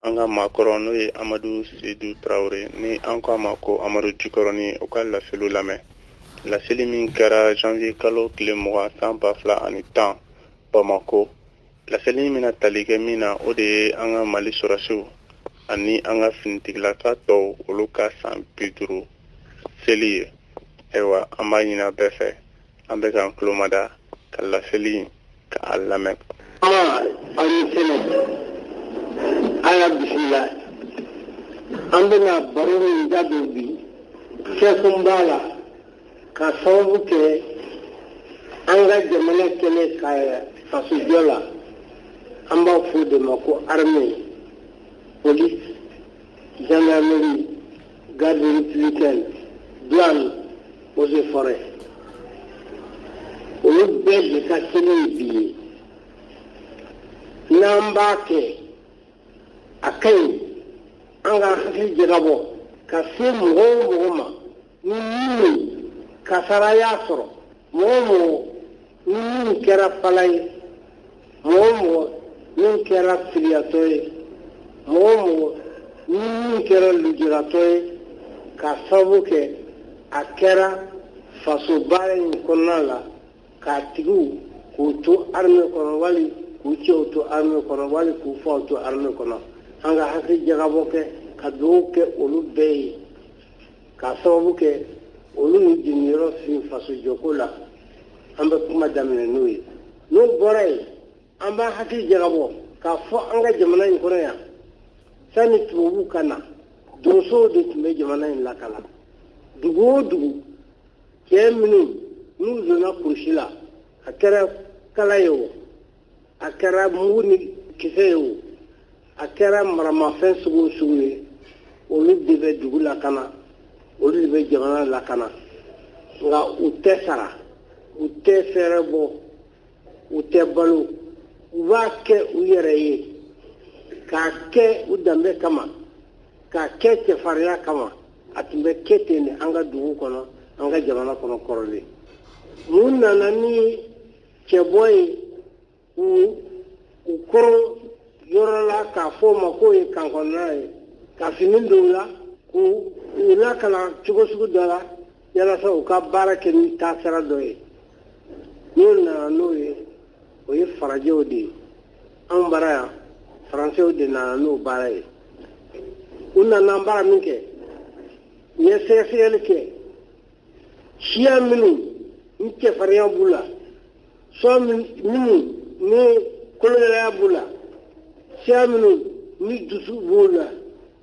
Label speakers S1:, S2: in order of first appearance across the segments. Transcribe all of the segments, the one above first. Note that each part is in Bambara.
S1: anga makoro no ye Amadou Sédou Traoré ni anko mako Amadou Djikoroni o ka lafelu lamɛn laseli min kɛra janvier kalo tile 20 ani 10 Bamako laseli min na tali kɛ min na o de ye an ka Mali sɔrɔsiw ani an ka finitigilaka tɔw olu ka san 50 seli ye ayiwa an b'a ɲini bɛɛ fɛ an bɛ k'an tulomada ka laseli k'a lamɛn.
S2: Ala bismillah an bɛna baro min da don bi fɛn b'a la ka sababu kɛ an ka jamana kɛlɛ ka fasojɔ la an b'a fɔ de ma ko armée police gendarmerie garde républicaine douane eaux et forêts olu bɛɛ de ka kɛlɛ bi ye n'an b'a kɛ a ka ɲi an ka hakili jagabɔ ka se mɔgɔ o mɔgɔ ma ni minnu kasara y'a sɔrɔ mɔgɔ o mɔgɔ ni minnu kɛra fala ye mɔgɔ o mɔgɔ min kɛra filiyatɔ ye mɔgɔ o mɔgɔ ni min kɛra lujuratɔ ye ka sababu kɛ a kɛra faso baara in kɔnɔna la k'a tigiw k'u to armée kɔnɔ wali k'u cɛw to armée kɔnɔ wali k'u faw to armée kɔnɔ an ka hakili jagabɔ kɛ ka dugawu kɛ olu bɛɛ ye k'a sababu kɛ olu ni jiginiyɔrɔ fin faso jɔko la an bɛ kuma daminɛ n'o ye n'o bɔra yen an b'a hakili jagabɔ k'a fɔ an ka jamana in kɔnɔ yan sani tubabuw ka na donsow de tun bɛ jamana in lakala dugu o dugu cɛ minnu n'u donna kurusi la a kɛra kala ye o a kɛra mugu ni kisɛ ye o a kɛra maramafɛn sugu o sugu ye olu de bɛ dugu lakana olu de bɛ jamana lakana nka u tɛ sara u tɛ fɛɛrɛ bɔ u tɛ balo u b'a kɛ u yɛrɛ ye k'a kɛ u danbe kama k'a kɛ cɛfarinya kama a tun bɛ kɛ ten de an ka dugu kɔnɔ an ka jamana kɔnɔ kɔrɔlen mun nana ni cɛbɔ ye u kɔrɔ yɔrɔ la k'a fɔ o ma k'o ye kankɔnɔna ye ka fini don la k'u lakana cogo sugu dɔ la walasa u ka baara kɛ ni taasira dɔ ye n'o nana n'o ye o ye farajɛw de ye anw bara yan faransɛw de nana n'o baara ye u nana baara min kɛ u ye sɛgɛsɛgɛli kɛ siya minnu ni cɛfarinya b'u la minnu ni kolonɛlɛya b'u la siya minnu ni dusu b'u la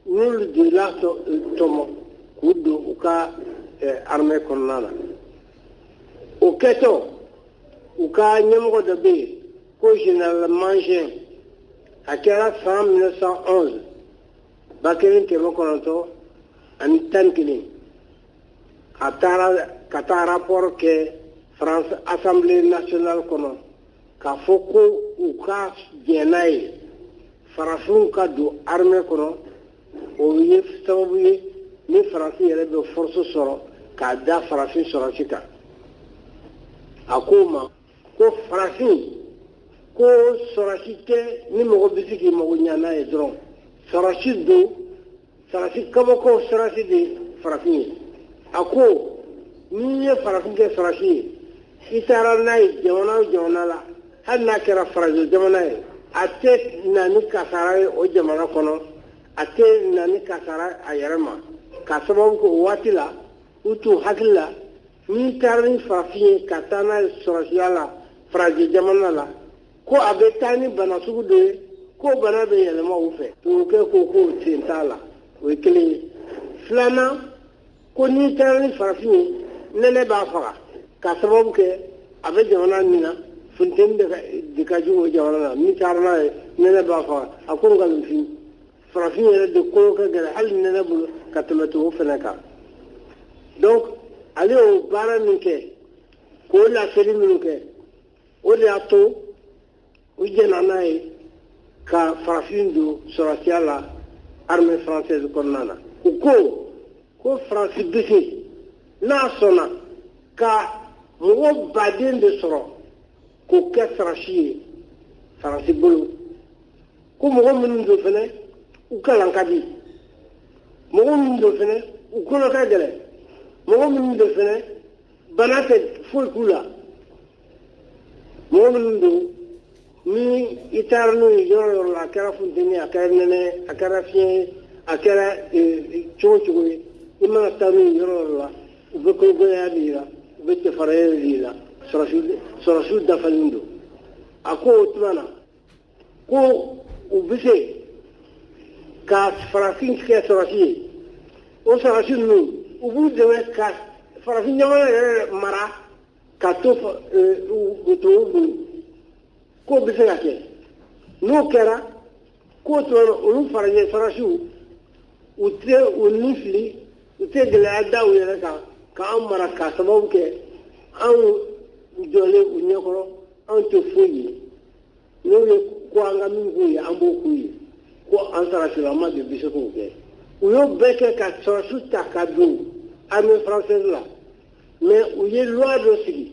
S2: n'olu de la tɔmɔ k'u don u ka armée kɔnɔna na o kɛtɔ u ka ɲɛmɔgɔ dɔ bɛ yen ko général Mangin a kɛra san 1911 1911 a taara ka taa rapport kɛ France Assemblée nationale kɔnɔ k'a fɔ ko u ka jɛn n'a ye farafinw ka don armée kɔnɔ o ye sababu ye ni faransi yɛrɛ bɛ force sɔrɔ k'a da farafin sɔrɔsi kan a ko ma ko farafin ko sɔrɔsi tɛ ni mɔgɔ bɛ se k'i mago ɲa n'a ye dɔrɔn sɔrɔsi don sɔrɔsi kabako sɔrɔsi de farafin ye a ko n'i ye farafin kɛ sɔrɔsi ye i taara n'a ye jamana o jamana la hali n'a kɛra farajɛ jamana ye a tɛ na ni kasara ye o jamana kɔnɔ a tɛ na ni kasara a yɛrɛ ma ka sababu kɛ o waati la u t'u hakili la n'i taara ni farafin ye ka taa n'a ye sɔrɔsiya la farajɛ jamana la ko a bɛ taa ni bana sugu dɔ ye ko bana bɛ yɛlɛma u fɛ tubabukɛ ko k'o sen t'a la o ye kelen ye filanan ko n'i taara ni farafin ye nɛnɛ b'a faga ka sababu kɛ a bɛ jamana min na funteni de ka jugu o jamana na n'i taara n'a ye nɛnɛ b'a faga a ko nkalonfin farafin yɛrɛ de kolo ka gɛlɛn hali nɛnɛ bolo ka tɛmɛ tubabu fana kan donc ale y'o baara min kɛ k'o laseli minnu kɛ o de y'a to u jɛnna n'a ye ka farafin don sɔrɔsiya la armée française kɔnɔna na u ko faransi bɛ se n'a sɔnna ka mɔgɔ baden de sɔrɔ k'o kɛ sarasi ye faransi bolo ko mɔgɔ minnu don fɛnɛ ukalan kadi mɔgɔ min do fɛnɛ u kɔnɔ ka gɛlɛn mɔgɔ min do fɛnɛ bana tɛ foyi k'u la mɔgɔ min do ni i taara n'u ye yɔrɔ yɔrɔ la a kɛra funteni a kɛra nɛnɛ a kɛra fiɲɛ a kɛra cogo cogo ye i mana taa n'u ye yɔrɔ yɔrɔ la u bɛ kogoya de jira u bɛ cɛfaranya de jira sɔrɔsiw dafalen do a ko o tuma na ko u bɛ se ka farafin kɛ sɔrɔsi ye o sɔrɔsi ninnu u b'u dɛmɛ ka farafin jamana yɛrɛ mara ka to u bolo k'o bɛ se ka kɛ n'o kɛra k'o tuma na olu farasiw u tɛ u ni fili u tɛ gɛlɛya da u yɛrɛ kan k'an mara ka sababu kɛ anw jɔlen u ɲɛkɔrɔ anw tɛ foyi ye n'o ye ko an ka min k'u ye an b'o k'u ye ko an sarasilama de bɛ se k'o kɛ u y'o bɛɛ kɛ ka sɔrɔsiw ta ka don armée française la mais u ye loi dɔ sigi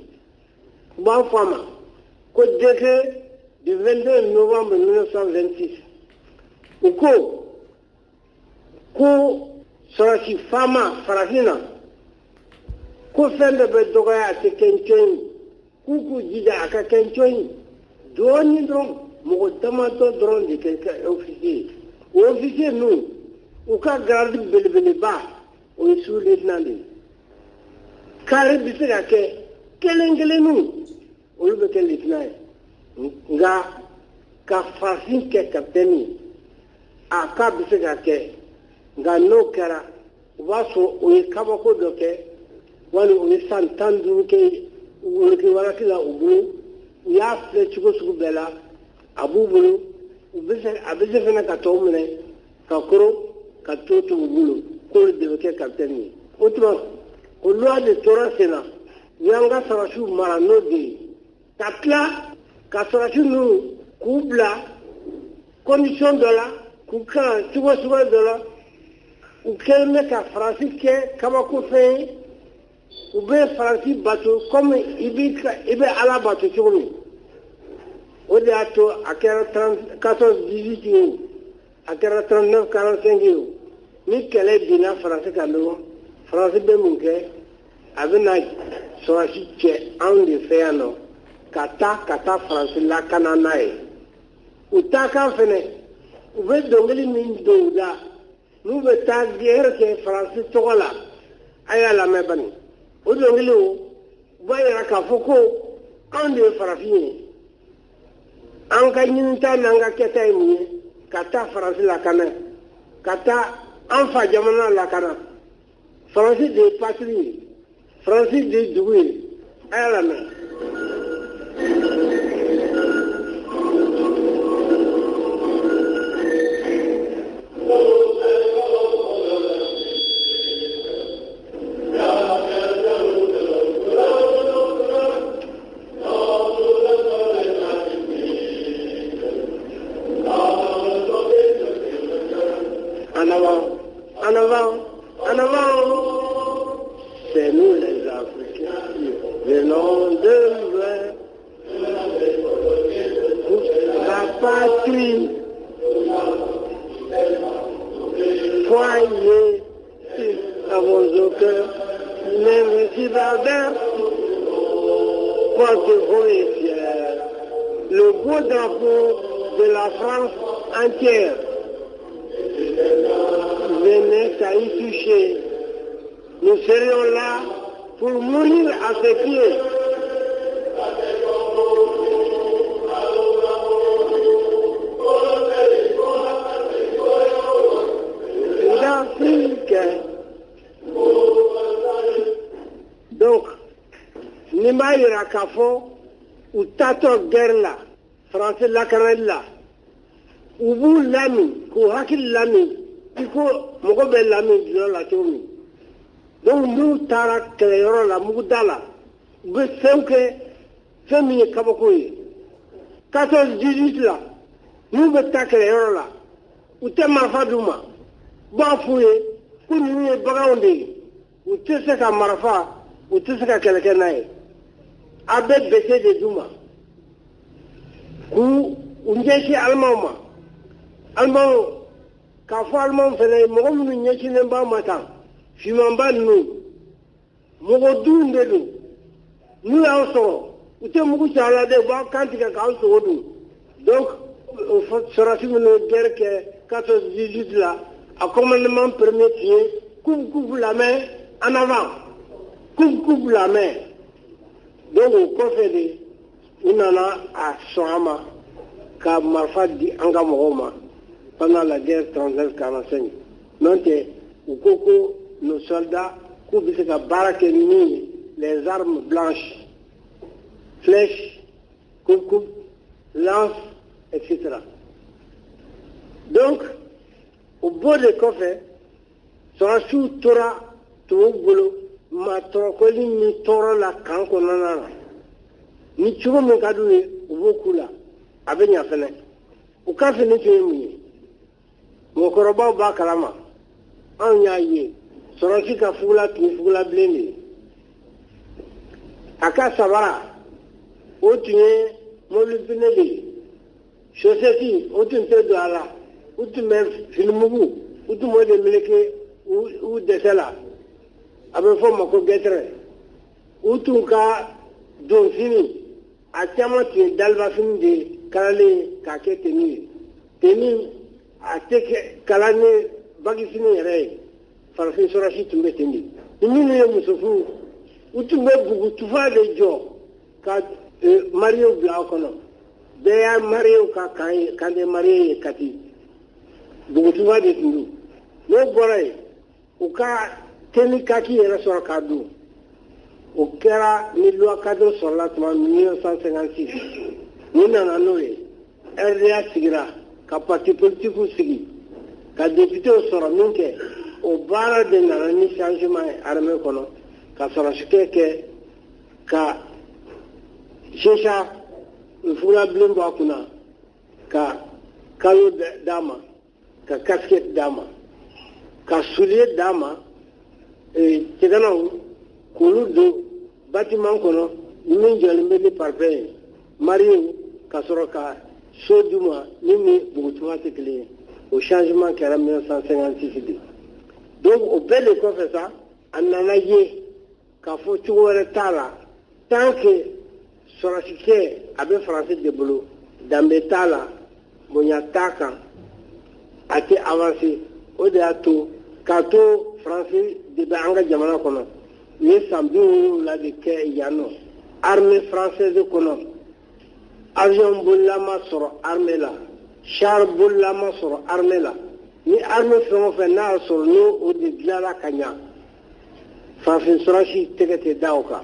S2: u b'a fɔ a ma ko décret du 22 novembre 1926 u ko sɔrɔsi faama farafin na ko fɛn dɔ bɛ dɔgɔya a tɛ kɛ ncɔn ye k'u k'u jija a ka kɛ ncɔn ye dɔɔnin dɔrɔn mɔgɔ damadɔ dɔrɔn de kɛ officier ye o officier ninnu u ka garde belebeleba o ye sous-lieutenant de ye kari bɛ se ka kɛ kelen kelenninw olu bɛ kɛ lieutenant ye nka ka farafin kɛ capitaine ye a k'a bɛ se ka kɛ nka n'o kɛra u b'a sɔrɔ o ye kabako dɔ kɛ wali o ye san 15 kɛ wolokɛwalaki la u bolo u y'a filɛ cogo sugu bɛɛ la a b'u bolo a bɛ se fana ka tɔw minɛ ka koron ka to u bolo k'olu de bɛ kɛ capitaine ye o tuma o loi de tora sen na u y'an ka sɔrɔsiw mara n'o de ye ka tila ka sɔrɔsiw ninnu k'u bila condition dɔ la k'u kalan cogo sugu dɔ la u kɛlen bɛ ka faransi kɛ kabako fɛn ye u bɛ faransi bato comme i bɛ ala bato cogo min o de y'a to a kɛra 14-18 ye o a kɛra 39-45 ye o ni kɛlɛ binna faransi kan dɔrɔn faransi bɛ mun kɛ a bɛ na sɔrɔsi cɛ anw de fɛ yan nɔ ka taa faransi lakana n'a ye u taakan fɛnɛ u bɛ dɔnkili min don u da n'u bɛ taa guerre kɛ faransi tɔgɔ la a y'a lamɛn bani o dɔnkiliw u b'a yira k'a fɔ ko anw de ye farafin ye an ka ɲinita n'an ka kɛta ye mun ye ka taa faransi lakana ka taa an fa jamana lakana faransi de ye patrie ye faransi de ye dugu ye a y'a lamɛn. En avant, c'est nous les Africains, venons de loin, la patrie, foyer, avons au cœur, l'invincible ardeur, porte-vous et fier, le beau drapeau de la France entière. Venez à y toucher. Nous serions là pour mourir à ses pieds. L'Afrique. Donc, Nima Irakafo, ou Tato Guerla, Français Lacanella, ou vous l'ami, ou Hakil l'ami, iko mɔgɔ bɛ lamɛn diɲɛ la cogo min donc n'u taara kɛlɛyɔrɔ la muguda la u bɛ fɛn kɛ fɛn min ye kabako ye 14-18 la n'u bɛ taa kɛlɛyɔrɔ la u tɛ marifa d'u ma b'a f'u ye ko ninnu ye baganw de ye u tɛ se ka marifa u tɛ se ka kɛlɛ kɛ n'a ye a bɛ bese de d'u ma k'u ɲɛsin alimaw ma alimaw k'a fɔ alimaw fana ye mɔgɔ minnu ɲɛsinnen b'a ma tan fimanba ninnu mɔgɔ duun de don n'u y'aw sɔrɔ u tɛ mugu ci a la dɛ u b'aw kan tigɛ k'aw sogo dun donc sɔrɔsi minnu ye guerre kɛ 14-18 la a commandement premier qui est coupe la main en avant coupe la main donc o kɔfɛ de u nana a sɔn a ma ka marifa di an ka mɔgɔw ma pendant la guerre 39-45 n'o tɛ u ko ko nos soldats k'u bɛ se ka baara kɛ ni les armes blanches flèches coupe lance etc. donc o bɔ de kɔfɛ sɔrɔsiw tora tubabuw bolo maa tɔrɔkɔli ni tɔɔrɔ la kan kɔnɔna na ni cogo min ka d'u ye u b'o k'u la a bɛ ɲa fɛnɛ u ka fini tun ye mun ye mɔgɔkɔrɔbaw b'a kalama anw y'a ye sɔrɔsi ka fugula tun ye fugula bilen de ye a ka sabara o tun ye mobili pine de ye chaussette o tun tɛ don a la u tun bɛ finimugu u tun b'o de meleke u dɛsɛ la a bɛ fɔ o ma ko gɛtɛrɛ u tun ka donfini a caman tun ye dalibafini de ye kalalen k'a kɛ teni ye teni a tɛ kɛ kala ni bagifini yɛrɛ ye farafin sɔrɔsi tun bɛ ten de ni minnu ye muso furu u tun bɛ bugutufa de jɔ ka mariyew bila aw kɔnɔ bɛɛ y'a mariyew ka kan ye kan tɛ mariye ye kati bugutufa de tun don n'o bɔra yen u ka teni kaki yɛrɛ sɔrɔ k'a don o kɛra ni loi cadre sɔrɔla tuma 1956 u nana n'o ye RDA sigira ka parti politiques sigi ka députés sɔrɔ min kɛ o baara de nana ni changement ye armée kɔnɔ ka sɔrɔsikɛ kɛ ka sesa fugula bilen bɔ a kunna ka kalo d'a ma ka casquette d'a ma ka soulier d'a ma cɛganaw k'olu don bâtiment kɔnɔ min jɔlen bɛ ni parfum ye mariyew ka sɔrɔ ka so d'u ma min ni bugutuma tɛ kelen ye o changement kɛra 1956 de donc o bɛɛ de kɔfɛ sa a nana ye k'a fɔ cogo wɛrɛ t'a la tant que sɔrɔsikɛ a bɛ faransi de bolo danbe t'a la bonya t'a kan a tɛ avancer o de y'a to k'a to faransi de bɛ an ka jamana kɔnɔ u ye san 70 de kɛ yan nɔ armée française kɔnɔ avion bolilama sɔrɔ armée la char bolilama sɔrɔ armée la ni armée fɛn o fɛn n'a y'a sɔrɔ n'o o de dilanna ka ɲa farafin sɔrɔsi tɛgɛ tɛ da o kan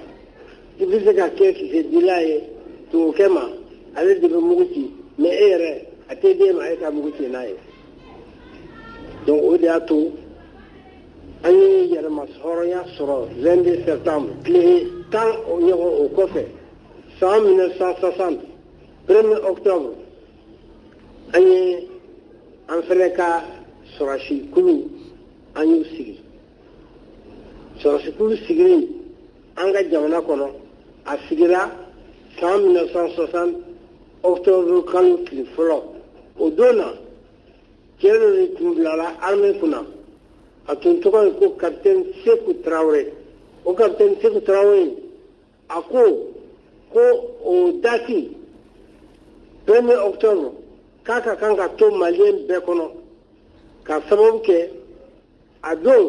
S2: i bɛ se ka kɛ kisedila ye tubabukɛ ma ale de bɛ mugu ci mais e yɛrɛ a tɛ d'e ma e ka mugu ci n'a ye donc o de y'a to an ye yɛrɛmahɔrɔnya sɔrɔ 22 septembre tile 10 ɲɔgɔn o kɔfɛ san 1960 1er octobre an ye an fɛnɛ ka sɔrɔsi kulu an y'u sigi sɔrɔsi kulu sigili an ka jamana kɔnɔ a sigira san 1960 octobre kalo tile fɔlɔ o don na cɛ dɔ de tun bilala armée kunna a tun tɔgɔ ye ko capitaine Seku Traoré o capitaine Seku Traoré a ko o date 1er octobre k'a ka kan ka to maliyɛn bɛɛ kɔnɔ ka sababu kɛ a don